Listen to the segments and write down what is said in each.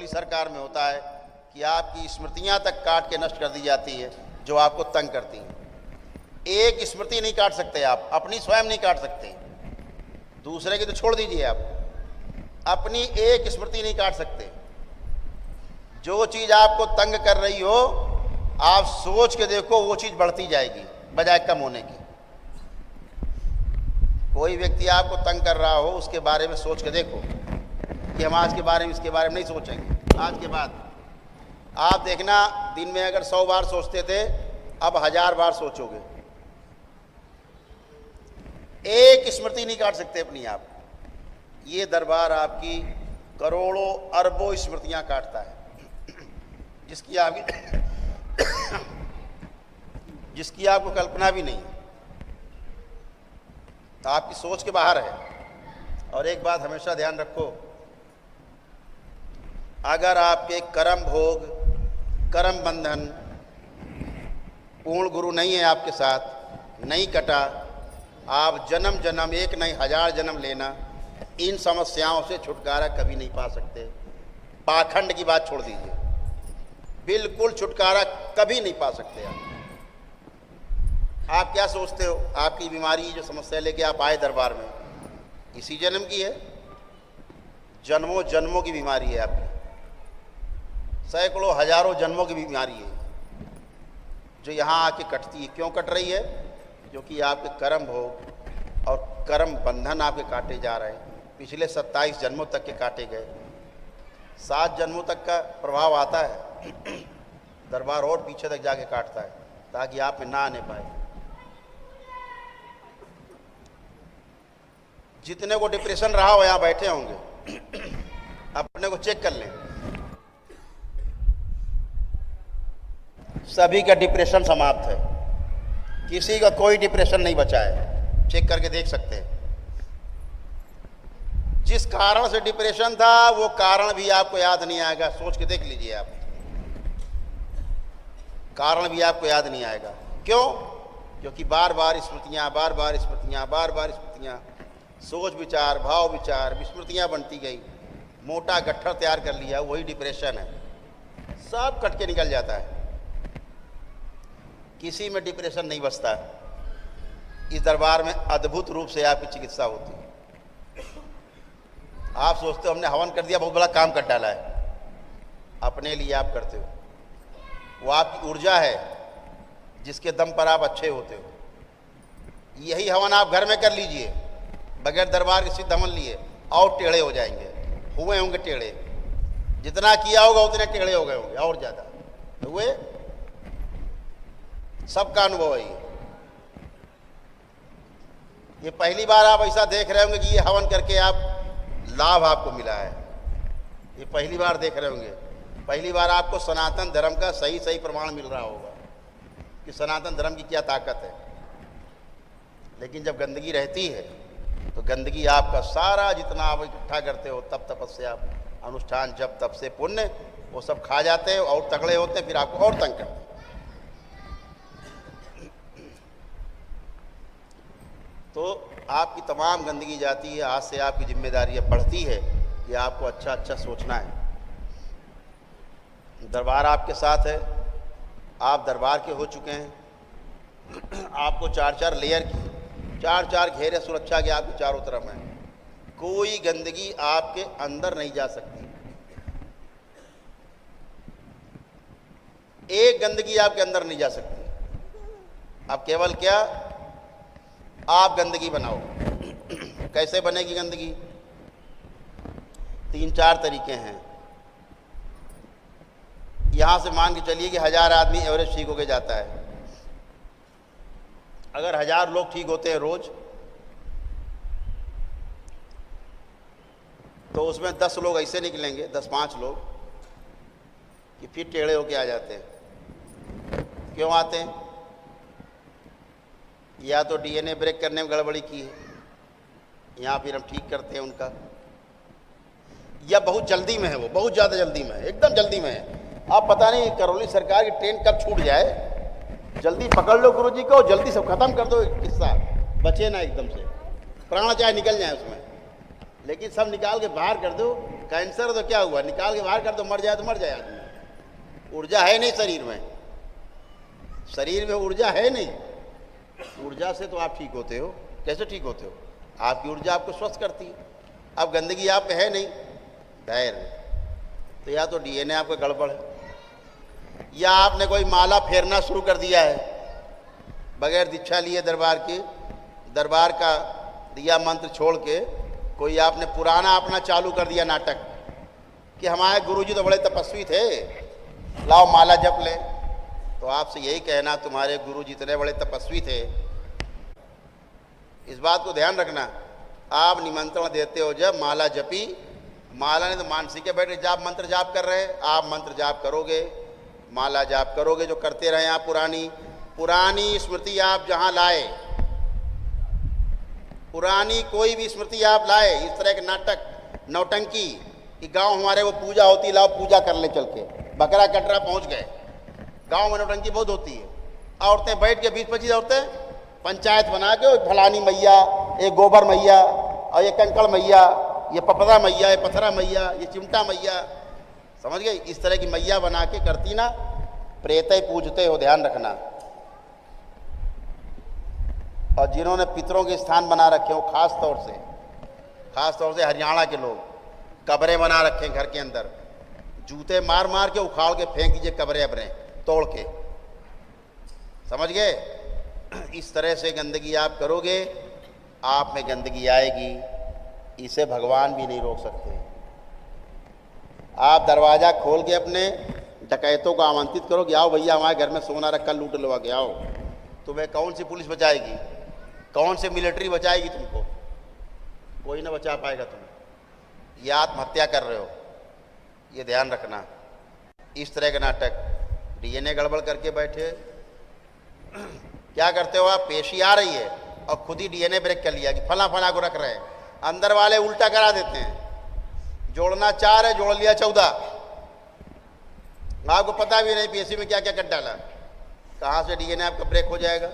करौली सरकार में होता है कि आपकी स्मृतियां तक काट के नष्ट कर दी जाती है जो आपको तंग करती हैं। एक स्मृति नहीं काट सकते आप, अपनी स्वयं नहीं काट सकते, दूसरे की तो छोड़ दीजिए, आप अपनी एक स्मृति नहीं काट सकते। जो चीज़ आपको तंग कर रही हो आप सोच के देखो, वो चीज़ बढ़ती जाएगी बजाय कम होने की। कोई व्यक्ति आपको तंग कर रहा हो उसके बारे में सोच के देखो कि हम आज के बारे में इसके बारे में नहीं सोचेंगे। आज के बाद आप देखना, दिन में अगर 100 बार सोचते थे अब 1000 बार सोचोगे। एक स्मृति नहीं काट सकते अपनी आप। ये दरबार आपकी करोड़ों अरबों स्मृतियां काटता है जिसकी आपको कल्पना भी नहीं, तो आपकी सोच के बाहर है। और एक बात हमेशा ध्यान रखो, अगर आपके कर्म भोग, कर्म बंधन, पूर्ण गुरु नहीं है आपके साथ, नहीं कटा, आप जन्म जन्म, एक नहीं 1000 जन्म लेना, इन समस्याओं से छुटकारा कभी नहीं पा सकते। पाखंड की बात छोड़ दीजिए, बिल्कुल छुटकारा कभी नहीं पा सकते आप क्या सोचते हो आपकी बीमारी, जो समस्या लेके आप आए दरबार में, इसी जन्म की है? जन्मों जन्मों की बीमारी है आपकी, सैकड़ों हजारों जन्मों की बीमारी है जो यहाँ आके कटती है। क्यों कट रही है? क्योंकि आपके कर्म भोग और कर्म बंधन आपके काटे जा रहे हैं। पिछले 27 जन्मों तक के काटे गए, 7 जन्मों तक का प्रभाव आता है, दरबार और पीछे तक जाके काटता है ताकि आप में ना आने पाए। जितने को डिप्रेशन रहा हो यहाँ बैठे होंगे, अपने को चेक कर लें, सभी का डिप्रेशन समाप्त है, किसी का कोई डिप्रेशन नहीं बचा है। चेक करके देख सकते हैं। जिस कारण से डिप्रेशन था वो कारण भी आपको याद नहीं आएगा, सोच के देख लीजिए आप, कारण भी आपको याद नहीं आएगा। क्यों? क्योंकि बार बार स्मृतियां, बार बार स्मृतियां, बार बार स्मृतियां, सोच विचार, भाव विचार, विस्मृतियां बनती गई, मोटा गट्ठर तैयार कर लिया, वही डिप्रेशन है। सब कट के निकल जाता है, किसी में डिप्रेशन नहीं बचता। इस दरबार में अद्भुत रूप से आपकी चिकित्सा होती है। आप सोचते हो हमने हवन कर दिया, बहुत बड़ा काम कर डाला है, अपने लिए आप करते हो। वो आपकी ऊर्जा है जिसके दम पर आप अच्छे होते हो। यही हवन आप घर में कर लीजिए बगैर दरबार के सिद्ध हवन लिए, और टेढ़े हो जाएंगे, हुए होंगे टेढ़े, जितना किया होगा उतने टेढ़े हो गए होंगे, और ज़्यादा हुए। सबका अनुभव है ये पहली बार आप ऐसा देख रहे होंगे कि ये हवन करके आप लाभ आपको मिला है, ये पहली बार देख रहे होंगे। पहली बार आपको सनातन धर्म का सही सही प्रमाण मिल रहा होगा कि सनातन धर्म की क्या ताकत है। लेकिन जब गंदगी रहती है तो गंदगी आपका सारा जितना आप इकट्ठा करते हो, तप तपस्या, अनुष्ठान, जप तप से पुण्य, वो सब खा जाते हैं और तगड़े होते हैं, फिर आपको और तंग करते हैं। तो आपकी तमाम गंदगी जाती है। आज से आपकी जिम्मेदारी बढ़ती है कि आपको अच्छा अच्छा सोचना है। दरबार आपके साथ है, आप दरबार के हो चुके हैं। आपको 4-4 लेयर की, 4-4 घेरे सुरक्षा के आपके चारों तरफ हैं। कोई गंदगी आपके अंदर नहीं जा सकती, एक गंदगी आपके अंदर नहीं जा सकती। अब केवल क्या, आप गंदगी बनाओ। कैसे बनेगी गंदगी? 3-4 तरीके हैं। यहां से मान के चलिए कि 1000 आदमी एवरेज ठीक होके जाता है। अगर 1000 लोग ठीक होते हैं रोज, तो उसमें 10 लोग ऐसे निकलेंगे, 10-5 लोग कि फिर टेढ़े होके आ जाते हैं। क्यों आते हैं? या तो डीएनए ब्रेक करने में गड़बड़ी की है, या फिर हम ठीक करते हैं उनका, या बहुत जल्दी में है, वो बहुत ज़्यादा जल्दी में है, एकदम जल्दी में है। आप पता नहीं करौली सरकार की ट्रेन कब छूट जाए, जल्दी पकड़ लो गुरुजी को, जल्दी सब खत्म कर दो, किस्सा बचे ना एकदम से, प्राण चाहे निकल जाए उसमें, लेकिन सब निकाल के बाहर कर दो। कैंसर तो क्या हुआ, निकाल के बाहर कर दो, मर जाए तो मर जाए आदमी। ऊर्जा है नहीं शरीर में, शरीर में ऊर्जा है नहीं। ऊर्जा से तो आप ठीक होते हो। कैसे ठीक होते हो? आपकी ऊर्जा आपको स्वस्थ करती है। अब गंदगी आप में है नहीं, धैर्य। तो या तो डीएनए आपका गड़बड़ है, या आपने कोई माला फेरना शुरू कर दिया है बगैर दीक्षा लिए दरबार की, दरबार का दिया मंत्र छोड़ के कोई आपने पुराना अपना चालू कर दिया नाटक कि हमारे गुरुजी तो बड़े तपस्वी थे, लाओ माला जप ले। तो आपसे यही कहना, तुम्हारे गुरुजी इतने बड़े तपस्वी थे, इस बात को ध्यान रखना। आप निमंत्रण देते हो जब माला जपी, माला ने तो मानसिक बैठे जाप मंत्र जाप कर रहे हैं, आप मंत्र जाप करोगे, माला जाप करोगे, जो करते रहे आप पुरानी पुरानी स्मृति आप जहाँ लाए, पुरानी कोई भी स्मृति आप लाए, इस तरह के नाटक नौटंकी कि गांव हमारे वो पूजा होती, लाओ पूजा कर ले चल के, बकरा कटरा पहुंच गए। गांव में नौटंकी बहुत होती है, औरतें बैठ के 20-25 औरतें पंचायत बना के, फलानी मैया, ये गोबर मैया, और ये कंकड़ मैया, ये पपदा मैया, ये पथरा मैया, ये चिमटा मैया, समझ गए? इस तरह की मैया बना के करती ना, प्रेत ही पूजते हो, ध्यान रखना। और जिन्होंने पितरों के स्थान बना रखे हो, खास तौर से हरियाणा के लोग, कब्रें बना रखे हैं घर के अंदर, जूते मार मार के उखाड़ के फेंक दीजिए कब्रें अपने तोड़ के, समझ गए? इस तरह से गंदगी आप करोगे, आप में गंदगी आएगी, इसे भगवान भी नहीं रोक सकते। आप दरवाज़ा खोल के अपने डकैतों को आमंत्रित करो कि आओ भैया हमारे घर में सोना रखा, लूट लो के आओ। तुम्हें कौन सी पुलिस बचाएगी, कौन सी मिलिट्री बचाएगी तुमको? कोई ना बचा पाएगा तुम्हें। ये आत्महत्या कर रहे हो, ये ध्यान रखना। इस तरह के नाटक, डीएनए गड़बड़ करके बैठे, क्या करते हो आप? पेशी आ रही है और खुद ही डीएनए ब्रेक कर लिया कि फला फला को रख रहे हैं, अंदर वाले उल्टा करा देते हैं। जोड़ना 4 है, जोड़ लिया 14, आपको पता भी नहीं पेशी में क्या क्या कर डाला। कहाँ से डीएनए आपका ब्रेक हो जाएगा?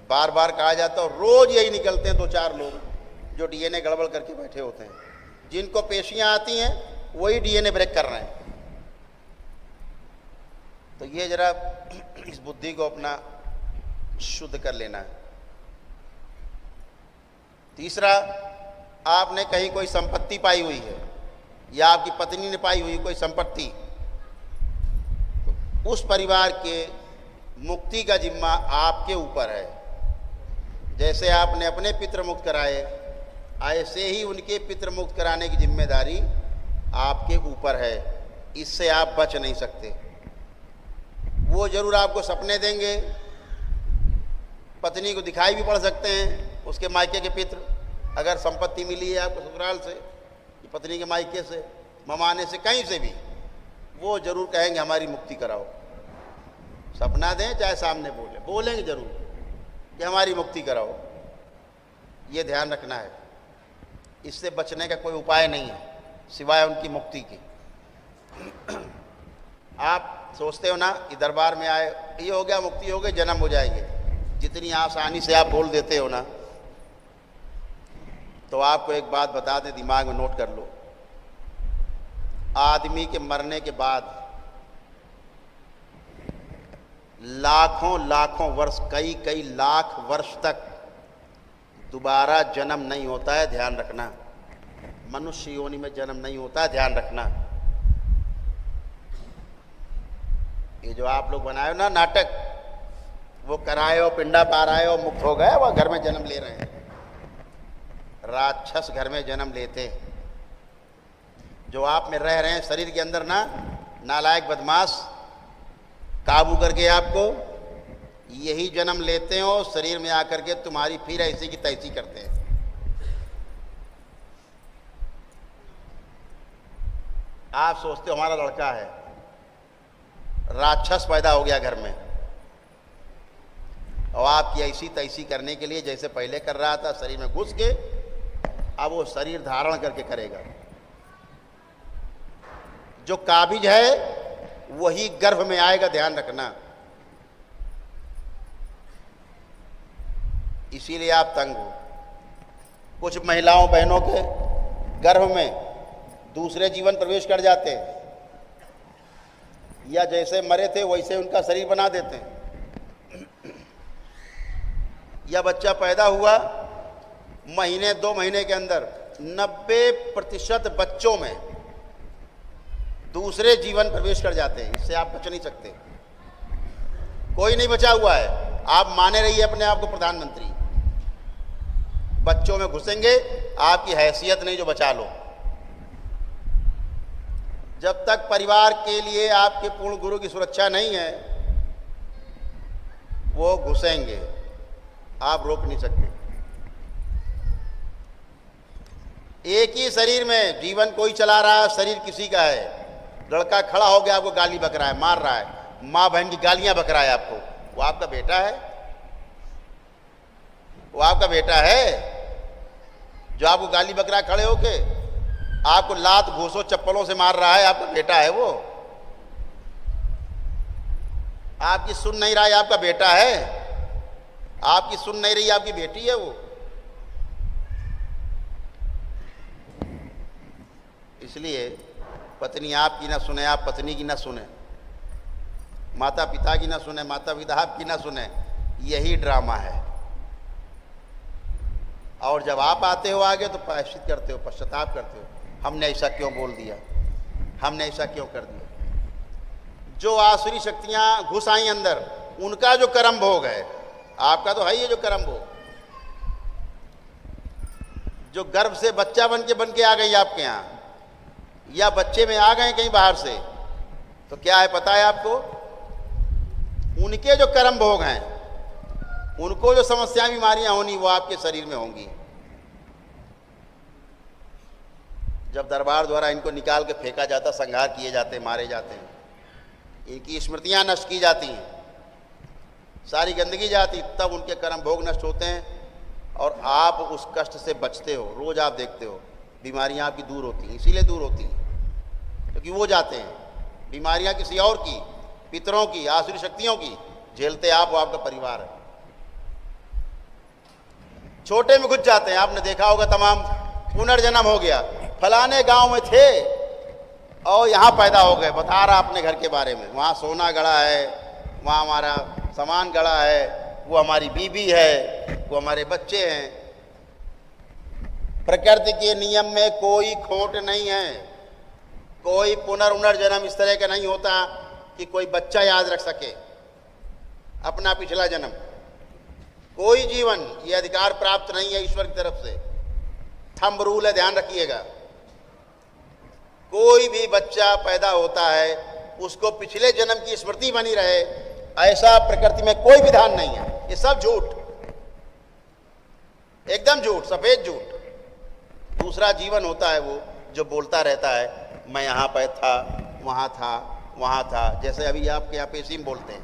बार बार कहा जाता है, रोज यही निकलते हैं 2-4 लोग जो डीएनए गड़बड़ करके बैठे होते हैं। जिनको पेशियां आती हैं वही डीएनए ब्रेक कर रहे हैं। तो ये जरा इस बुद्धि को अपना शुद्ध कर लेना है। तीसरा, आपने कहीं कोई संपत्ति पाई हुई है या आपकी पत्नी ने पाई हुई कोई संपत्ति, तो उस परिवार के मुक्ति का जिम्मा आपके ऊपर है। जैसे आपने अपने पितृ मुक्त कराए, ऐसे ही उनके पितृ मुक्त कराने की जिम्मेदारी आपके ऊपर है। इससे आप बच नहीं सकते। वो जरूर आपको सपने देंगे, पत्नी को दिखाई भी पड़ सकते हैं उसके मायके के पितृ, अगर संपत्ति मिली है आपको ससुराल से, पत्नी के मायके से, ममाने से, कहीं से भी, वो जरूर कहेंगे हमारी मुक्ति कराओ। सपना दें चाहे सामने बोलेंगे जरूर कि हमारी मुक्ति कराओ। ये ध्यान रखना है। इससे बचने का कोई उपाय नहीं है सिवाय उनकी मुक्ति की। आप सोचते हो ना कि दरबार में आए, ये हो गया, मुक्ति हो गई, जन्म हो जाएंगे, जितनी आसानी से आप बोल देते हो ना, तो आपको एक बात बता दें, दिमाग में नोट कर लो। आदमी के मरने के बाद लाखों वर्ष, कई लाख वर्ष तक दोबारा जन्म नहीं होता है, ध्यान रखना। मनुष्य योनि में जन्म नहीं होता है, ध्यान रखना। ये जो आप लोग बनाए हो ना नाटक, वो कराए हो, पिंडा पार आए हो, मुक्त हो गए, वो घर में जन्म ले रहे हैं। राक्षस घर में जन्म लेते, जो आप में रह रहे हैं शरीर के अंदर ना, नालायक बदमाश काबू करके आपको, यही जन्म लेते हो, शरीर में आकर के तुम्हारी फिर ऐसी की तैसी करते हैं। आप सोचते हो हमारा लड़का है, राक्षस पैदा हो गया घर में, और आपकी ऐसी तैसी करने के लिए जैसे पहले कर रहा था, शरीर में घुस के, अब वो शरीर धारण करके करेगा। जो काबिज है वही गर्भ में आएगा, ध्यान रखना। इसीलिए आप तंग हो। कुछ महिलाओं बहनों के गर्भ में दूसरे जीवन प्रवेश कर जाते हैं, या जैसे मरे थे वैसे उनका शरीर बना देते हैं। या बच्चा पैदा हुआ, महीने 2 महीने के अंदर 90% बच्चों में दूसरे जीवन प्रवेश कर जाते हैं। इससे आप बच नहीं सकते, कोई नहीं बचा हुआ है। आप माने रहिए अपने आप को प्रधानमंत्री, बच्चों में घुसेंगे, आपकी हैसियत नहीं जो बचा लो। जब तक परिवार के लिए आपके पूर्ण गुरु की सुरक्षा नहीं है, वो घुसेंगे, आप रोक नहीं सकते। एक ही शरीर में जीवन कोई चला रहा है, शरीर किसी का है। लड़का खड़ा हो गया, आपको गाली बक रहा है, मार रहा है, माँ बहन की गालियां बक रहा है आपको, वो आपका बेटा है? वो आपका बेटा है जो आपको गाली बक रहा है खड़े होके? आपको लात घूसों चप्पलों से मार रहा है, आपका बेटा है वो? आपकी सुन नहीं रहा है, आपका बेटा है? आपकी सुन नहीं रही, आपकी बेटी है वो? इसलिए पत्नी आपकी ना सुने, आप पत्नी की ना सुने, माता पिता की ना सुने, माता पिता आपकी ना सुने, यही ड्रामा है। और जब आप आते हो आगे तो प्रायश्चित करते हो, पश्चाताप करते हो, हमने ऐसा क्यों बोल दिया, हमने ऐसा क्यों कर दिया। जो आसुरी शक्तियां घुस आई अंदर, उनका जो कर्म भोग है, आपका तो है ही जो कर्म भोग। जो गर्भ से बच्चा बन के आ गई आपके यहाँ, या बच्चे में आ गए कहीं बाहर से, तो क्या है पता है आपको? उनके जो कर्म भोग हैं, उनको जो समस्याएं बीमारियां होनी, वो आपके शरीर में होंगी। जब दरबार द्वारा इनको निकाल के फेंका जाता, संहार किए जाते, मारे जाते हैं, इनकी स्मृतियां नष्ट की जाती हैं, सारी गंदगी जाती, तब उनके कर्म भोग नष्ट होते हैं और आप उस कष्ट से बचते हो। रोज आप देखते हो बीमारियां आपकी दूर होती हैं, इसीलिए दूर होती हैं क्योंकि वो जाते हैं। बीमारियां किसी और की, पितरों की, आसुरी शक्तियों की झेलते आप, वो आपका परिवार है। छोटे में घुस जाते हैं, आपने देखा होगा, तमाम पुनर्जन्म हो गया, फलाने गांव में थे और यहाँ पैदा हो गए, बता रहा अपने घर के बारे में, वहाँ सोना गड़ा है, वहाँ हमारा सामान गड़ा है, वो हमारी बीबी है, वो हमारे बच्चे हैं। प्रकृति के नियम में कोई खोट नहीं है, कोई पुनर्जन्म इस तरह का नहीं होता कि कोई बच्चा याद रख सके अपना पिछला जन्म। कोई जीवन ये अधिकार प्राप्त नहीं है ईश्वर की तरफ से। थंब रूल है, ध्यान रखिएगा। कोई भी बच्चा पैदा होता है, उसको पिछले जन्म की स्मृति बनी रहे, ऐसा प्रकृति में कोई विधान नहीं है। ये सब झूठ, एकदम झूठ, सफेद झूठ। दूसरा जीवन होता है वो जो बोलता रहता है, मैं यहाँ पे था, वहाँ था। जैसे अभी आपके यहाँ पेशी में बोलते हैं,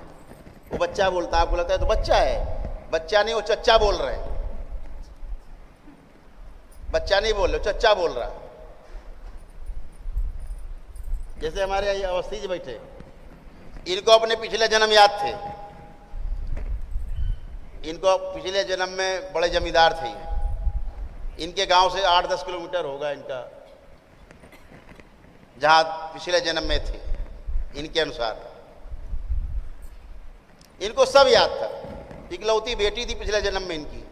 वो बच्चा बोलता है, आपको लगता है तो बच्चा है। बच्चा नहीं, वो चच्चा बोल रहे हैं। बच्चा नहीं बोल रहे, चच्चा बोल रहा है। जैसे हमारे यहाँ अवस्थी जी बैठे, इनको अपने पिछले जन्म याद थे। इनको पिछले जन्म में बड़े जमींदार थे। इनके गांव से 8-10 किलोमीटर होगा इनका, जहां पिछले जन्म में थे। इनके अनुसार इनको सब याद था। इकलौती बेटी थी पिछले जन्म में इनकी।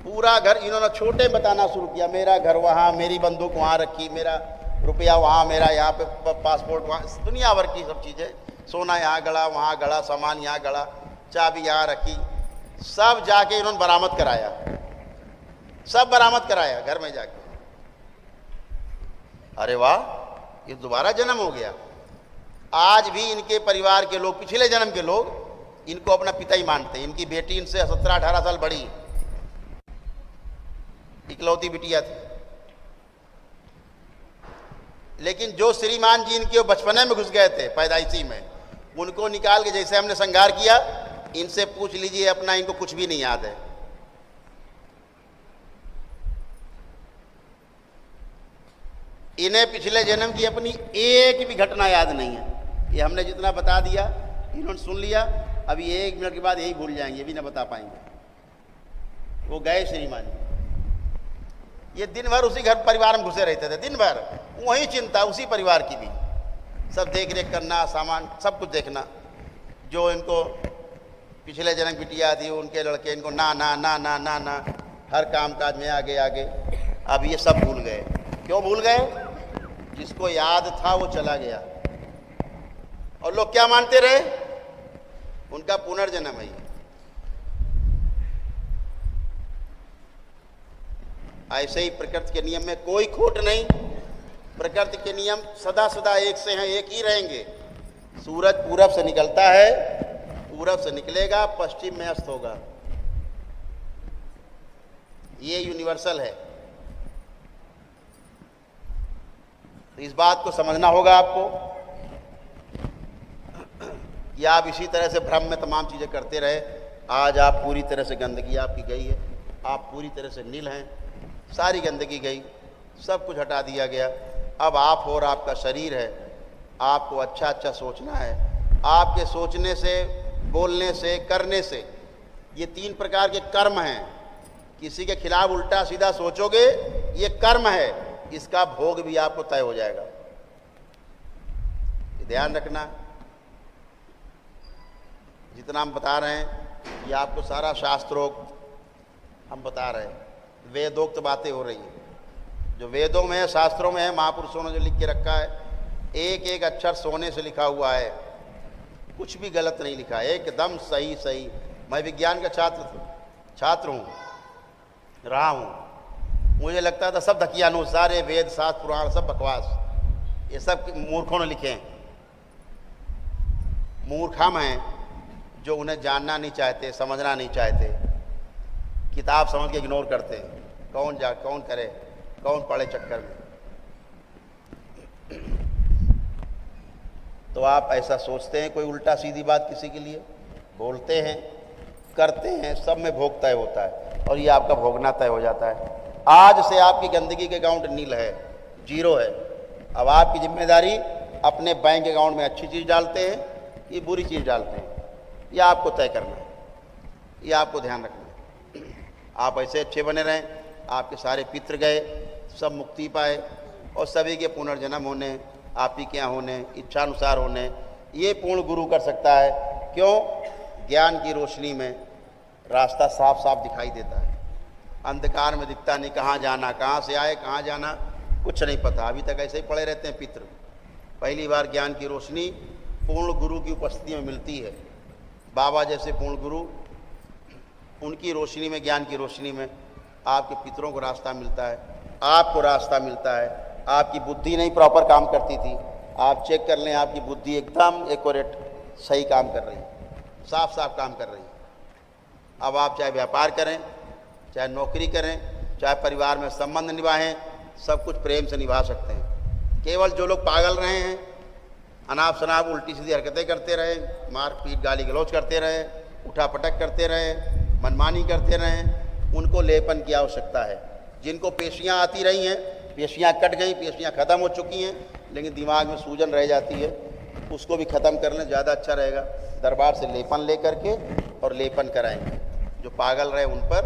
पूरा घर इन्होंने छोटे बताना शुरू किया, मेरा घर वहाँ, मेरी बंदूक वहाँ रखी, मेरा रुपया वहाँ, मेरा यहाँ पे पासपोर्ट वहाँ, दुनिया भर की सब चीज़ें, सोना यहाँ गड़ा, वहाँ गड़ा, सामान यहाँ गड़ा, चाबी यहाँ रखी, सब जाके इन्होंने बरामद कराया, सब बरामद कराया घर में जाके। अरे वाह, ये दोबारा जन्म हो गया। आज भी इनके परिवार के लोग, पिछले जन्म के लोग, इनको अपना पिता ही मानते हैं। इनकी बेटी इनसे 17-18 साल बड़ी, इकलौती बिटिया थी। लेकिन जो श्रीमान जी इनके बचपने में घुस गए थे, पैदाइशी में, उनको निकाल के जैसे हमने संगार किया, इनसे पूछ लीजिए अपना, इनको कुछ भी नहीं याद है। इन्हें पिछले जन्म की अपनी एक भी घटना याद नहीं है। ये हमने जितना बता दिया, इन्होंने सुन लिया, अभी 1 मिनट के बाद यही भूल जाएंगे, भी ना बता पाएंगे। वो गए श्रीमान जी। ये दिन भर उसी घर परिवार में घुसे रहते थे, दिन भर वही चिंता, उसी परिवार की भी, सब देख रेख करना, सामान सब कुछ देखना। जो इनको पिछले जन्म बिटिया थी उनके लड़के इनको ना ना ना ना ना ना हर काम काज में आगे आगे। अब ये सब भूल गए। क्यों भूल गए? जिसको याद था वो चला गया। और लोग क्या मानते रहे? उनका पुनर्जन्म है। ऐसे ही प्रकृति के नियम में कोई खोट नहीं। प्रकृति के नियम सदा सदा एक से हैं, एक ही रहेंगे। सूरज पूरब से निकलता है, पूरब से निकलेगा, पश्चिम में अस्त होगा। ये यूनिवर्सल है। तो इस बात को समझना होगा आपको कि आप इसी तरह से भ्रम में तमाम चीज़ें करते रहे। आज आप पूरी तरह से गंदगी आपकी गई है, आप पूरी तरह से नील हैं, सारी गंदगी गई, सब कुछ हटा दिया गया। अब आप और आपका शरीर है। आपको अच्छा अच्छा सोचना है। आपके सोचने से, बोलने से, करने से, ये 3 प्रकार के कर्म हैं। किसी के खिलाफ उल्टा सीधा सोचोगे, ये कर्म है, इसका भोग भी आपको तय हो जाएगा। ध्यान रखना। जितना हम बता रहे हैं ये आपको सारा शास्त्रोक्त हम बता रहे हैं, वेदोक्त बातें हो रही हैं। जो वेदों में है, शास्त्रों में है, महापुरुषों ने जो लिख के रखा है, एक एक अक्षर सोने से लिखा हुआ है, कुछ भी गलत नहीं लिखा है, एकदम सही सही। मैं विज्ञान का छात्र हूँ, रहा हूँ। मुझे लगता था सब धकियानुसार, सारे वेद शास्त्र पुराण सब बकवास, ये सब मूर्खों ने लिखे हैं। मूर्ख हम हैं जो उन्हें जानना नहीं चाहते, समझना नहीं चाहते, किताब समझ के इग्नोर करते हैं। कौन करे, कौन पढ़े चक्कर में। तो आप ऐसा सोचते हैं कोई उल्टा सीधी बात किसी के लिए बोलते हैं, करते हैं, सब में भोग तय होता है और ये आपका भोगना तय हो जाता है। आज से आपकी गंदगी के अकाउंट नील है, 0 है। अब आपकी जिम्मेदारी अपने बैंक अकाउंट में अच्छी चीज़ डालते हैं कि बुरी चीज़ डालते हैं, यह आपको तय करना है, यह आपको ध्यान रखना है। आप ऐसे अच्छे बने रहें, आपके सारे पितृ गए, सब मुक्ति पाए और सभी के पुनर्जन्म होने, आप ही के यहाँ होने, इच्छानुसार होने, ये पूर्ण गुरु कर सकता है। क्यों? ज्ञान की रोशनी में रास्ता साफ साफ दिखाई देता है, अंधकार में दिखता नहीं। कहाँ जाना, कहाँ से आए, कहाँ जाना, कुछ नहीं पता। अभी तक ऐसे ही पड़े रहते हैं पितृ। पहली बार ज्ञान की रोशनी पूर्ण गुरु की उपस्थिति में मिलती है। बाबा जैसे पूर्ण गुरु, उनकी रोशनी में, ज्ञान की रोशनी में आपके पितरों को रास्ता मिलता है, आपको रास्ता मिलता है। आपकी बुद्धि नहीं प्रॉपर काम करती थी, आप चेक कर लें, आपकी बुद्धि एकदम एक्यूरेट सही काम कर रही है, साफ साफ काम कर रही है। अब आप चाहे व्यापार करें, चाहे नौकरी करें, चाहे परिवार में संबंध निभाएं, सब कुछ प्रेम से निभा सकते हैं। केवल जो लोग पागल रहे हैं, अनाप शनाप उल्टी सीधी हरकतें करते रहे, मार पीट गाली गलौज करते रहे, उठा पटक करते रहे, मनमानी करते रहे, उनको लेपन की आवश्यकता है। जिनको पेशियां आती रही हैं, पेशियां कट गई, पेशियां ख़त्म हो चुकी हैं, लेकिन दिमाग में सूजन रह जाती है, उसको भी ख़त्म कर लें, ज़्यादा अच्छा रहेगा। दरबार से लेपन ले करके और लेपन कराएंगे। जो पागल रहे उन पर